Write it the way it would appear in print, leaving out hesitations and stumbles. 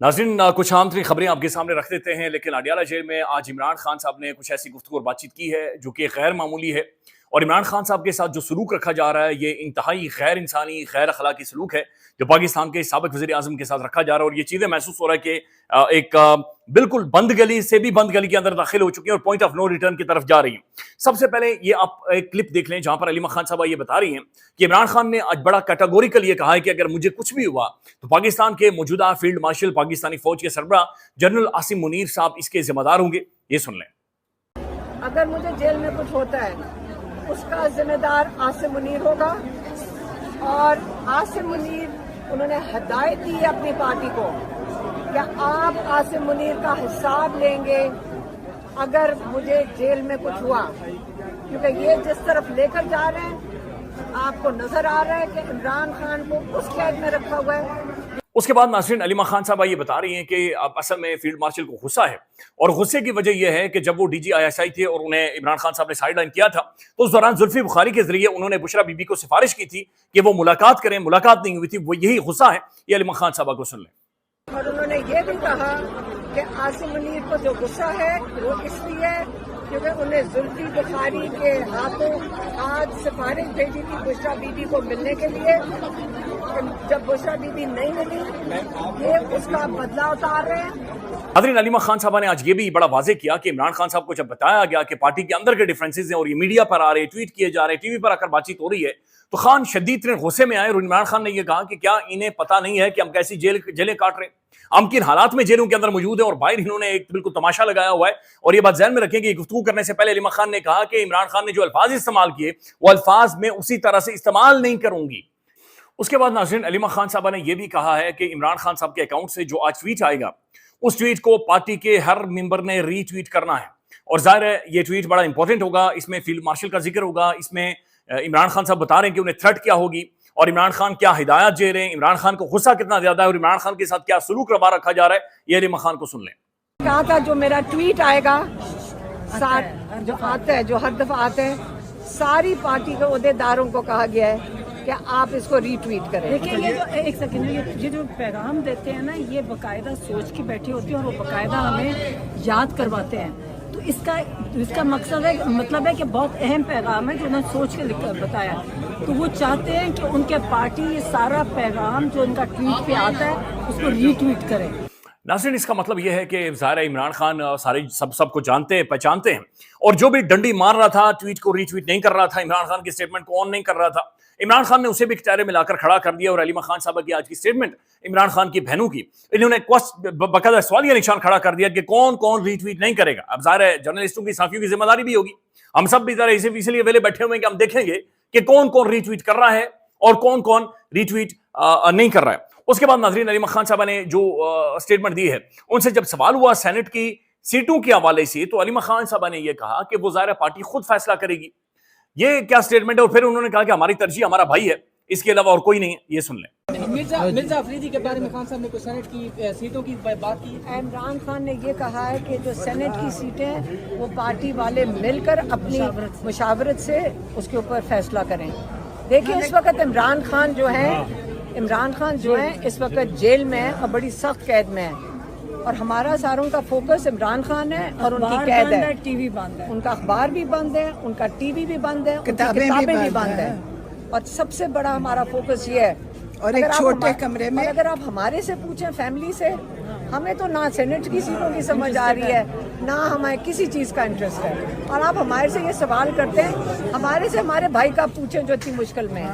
नाज़रीन, कुछ आम तरीन खबरें आपके सामने रख देते हैं, लेकिन अडियाला जेल में आज इमरान खान साहब ने कुछ ऐसी गुफ्तगू और बातचीत की है जो कि गैर मामूली है। और इमरान खान साहब के साथ जो सलूक रखा जा रहा है, ये इंतहाई गैर इंसानी, गैर अखलाकी सलूक है जो पाकिस्तान के साबिक वज़ीर आज़म के साथ रखा जा रहा है। और ये चीज़ें महसूस हो रहा है कि एक बिल्कुल बंद गली से भी बंद गली के अंदर दाखिल हो चुकी हैं और पॉइंट ऑफ नो रिटर्न की तरफ जा रही हैं। सबसे पहले ये आप एक क्लिप देख लें जहां पर अलीमा खान साहब ये बता रही हैं कि इमरान खान ने आज बड़ा कैटेगोरिकल ये कहा है कि अगर मुझे कुछ भी हुआ तो पाकिस्तान के मौजूदा फील्ड मार्शल, पाकिस्तानी फौज के सरबराह जनरल आसिम मुनीर साहब इसके जिम्मेदार होंगे। ये सुन लें। अगर मुझे जेल में कुछ होता है उसका जिम्मेदार आसिम मुनीर होगा। और आसिम मुनीर उन्होंने हिदायत दी है अपनी पार्टी को कि आप आसिम मुनीर का हिसाब लेंगे अगर मुझे जेल में कुछ हुआ, क्योंकि ये जिस तरफ लेकर जा रहे हैं आपको नजर आ रहा है कि इमरान खान को उस कैद में रखा हुआ है। उसके बाद नाज़रीन, अलीमा खान साहब ये बता रही हैं कि असल में फील्ड मार्शल को गुस्सा है और गुस्से की वजह यह है कि जब वो डीजी ISI थे और उन्हें इमरान खान साहब ने साइड लाइन किया था तो उस दौरान जुल्फी बुखारी के जरिए उन्होंने बुशरा बीबी को सिफारिश की थी कि वो मुलाकात करें, मुलाकात नहीं हुई थी। वो यही गुस्सा है। ये अलीमा खान साहब को सुन लें। और उन्होंने ये भी कहा कि आसिम मुनीर को जो गुस्सा है वो इसलिए क्योंकि उन्हें जुल्फी बुखारी के हाथों आज सिफारिश भेजी थी बुशरा बीबी को मिलने के लिए। जब बुशरा बीबी नहीं मिली ये उसका बदला उतार रहे हैं। नाज़रीन, अलीमा खान साहब ने आज ये भी बड़ा वाज़ेह किया कि इमरान खान साहब को जब बताया गया कि पार्टी के अंदर के डिफरेंसेस हैं और ये मीडिया पर आ रहे, ट्वीट किए जा रहे, टीवी पर आकर बातचीत हो रही है, तो खान शदीद गुस्से में आए और इमरान खान ने यह कहा कि क्या इन्हें पता नहीं है कि हम कैसी जेलें काट रहे हैं, हम किन हालात में जेलों के अंदर मौजूद है और बाहर इन्होंने एक बिल्कुल तमाशा लगाया हुआ है। और ये बात ज़हन में रखें कि गुफ्तगू करने से पहले अलीमा खान ने कहा कि इमरान खान ने जो अल्फाज इस्तेमाल किए वो अल्फाज में उसी तरह से इस्तेमाल नहीं करूंगी। उसके बाद नाज़रीन, अलीमा खान साहब ने यह भी कहा है कि इमरान खान साहब के अकाउंट से जो आज ट्वीट आएगा उस ट्वीट को पार्टी के हर मेंबर ने रीट्वीट करना है। और जाहिर है ये ट्वीट बड़ा इंपॉर्टेंट होगा, इसमें फील्ड मार्शल का जिक्र होगा, इसमें इमरान खान साहब बता रहे हैं कि उन्हें थ्रेट क्या होगी और इमरान खान क्या हिदायत दे रहे हैं, इमरान खान को गुस्सा कितना ज्यादा है और इमरान खान के साथ क्या सलूक रवा रखा जा रहा है। ये अलीमा खान को सुन लें। कहा था जो मेरा ट्वीट आएगा जो आता है, जो हर दफा आता है, सारी पार्टी के ओहदेदारों को कहा गया है कि आप इसको रीट्वीट करें। देखिए ये जो एक सेकंड ये जो पैगाम देते हैं ना, ये बाकायदा सोच के बैठी होती है और वो बाकायदा हमें याद करवाते हैं। तो इसका मकसद है, मतलब है कि बहुत अहम पैगाम है जो उन्होंने सोच के बताया। तो वो चाहते हैं कि उनके पार्टी ये सारा पैगाम जो उनका ट्वीट पे आता है उसको रीट्वीट करें। नाज़रीन, इसका मतलब यह है कि ज़ाहिर है इमरान खान सारे सबको जानते हैं, पहचानते हैं और जो भी डंडी मार रहा था, ट्वीट को रीट्वीट नहीं कर रहा था, इमरान खान की स्टेटमेंट को ऑन नहीं कर रहा था, इमरान खान ने उसे भी कटहरे में लाकर खड़ा कर दिया। और अलीमा खान साहब की आज की स्टेटमेंट इमरान खान की बहनों की, इन्होंने बाकायदा सवालिया निशान खड़ा कर दिया कि कौन कौन रीट्वीट नहीं करेगा। अब ज़ाहिर है जर्नलिस्टों की, साथियों की जिम्मेदारी भी होगी, हम सब भी ज़रा इसलिए वेले बैठे हुए हैं कि हम देखेंगे कि कौन कौन रीट्वीट कर रहा है और कौन कौन रीट्वीट नहीं कर रहा है। उसके बाद नाज़रीन, अलीमा खान साहब ने जो स्टेटमेंट दी है, उनसे जब सवाल हुआ सेनेट की सीटों के हवाले से, तो अलीमा खान साहब ने यह कहा कि वो ज़ाहिर पार्टी खुद फैसला करेगी। ये क्या स्टेटमेंट है। और फिर उन्होंने कहा कि हमारी तरजीह हमारा भाई है, इसके अलावा और कोई नहीं है। ये सुन लें। मिर्जा अफरीदी के बारे में खान साहब ने कुछ सेनेट की सीटों की बात की। इमरान खान ने ये कहा है कि जो सेनेट की सीटें वो पार्टी वाले मिलकर अपनी मुशावरत से उसके ऊपर फैसला करें। देखिए इस वक्त इमरान खान जो है इस वक्त जेल में है और बड़ी सख्त कैद में है और हमारा सारों का फोकस इमरान खान है और उनकी कैद है। टीवी बंद है, उनका अखबार भी बंद है, उनका टीवी भी बंद है, किताबें भी बंद है। और सबसे बड़ा हमारा फोकस ये है, और एक छोटे कमरे में अगर आप हमारे से पूछें, फैमिली से, हमें तो ना सेनेट की सीटों की समझ आ रही है, ना हमें किसी चीज़ का इंटरेस्ट है। और आप हमारे से ये सवाल करते हैं, हमारे से हमारे भाई का पूछें जो इतनी मुश्किल में है।